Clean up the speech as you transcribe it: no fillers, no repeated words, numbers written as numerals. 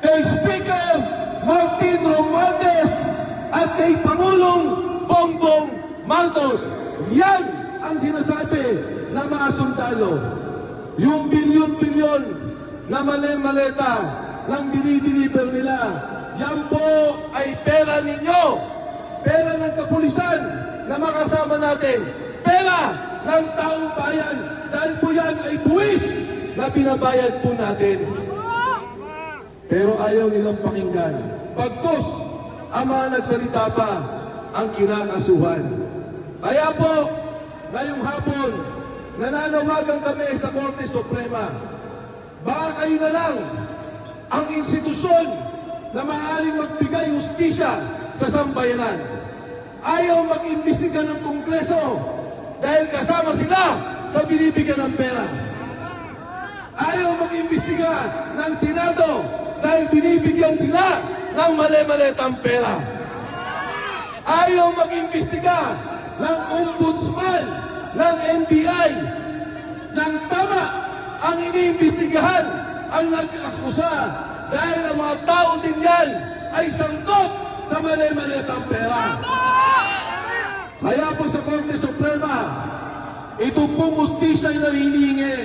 kay Speaker Martin Romualdez at kay Pangulong Bongbong Marcos. Yan ang sinasabi ng mga sundalo. Yung bilyon-bilyon na mali-maleta ng dinideliver nila, yan po ay pera ninyo. Pera ng kapulisan na makasama natin. Pera ng taong bayan. Dahil po yan ay buwis na binabayad po natin. Pero ayaw nilang pakinggan. Pagkos, ang mga nagsalita pa ang kinakasuhan. Kaya po, ngayong hapon, nananawagan kami sa Korte Suprema. Baka kayo na lang ang institusyon na maaaring magbigay hustisya sa sambayanan. Ayaw mag-imbestiga ng Kongreso dahil kasama sila sa binibigyan ng pera. Ayaw mag-imbestiga ng Senado dahil binibigyan sila ng mali-malitang pera. Ayaw mag-imbestiga ng Ombudsman, ng NBI, ng tama ang iniimbestigahan ang nag-akusa dahil ang mga tao din yan ay sangkot sa mali-malitang pera. Kaya po sa Korte Suprema, ito pong hustisya na hinihingi,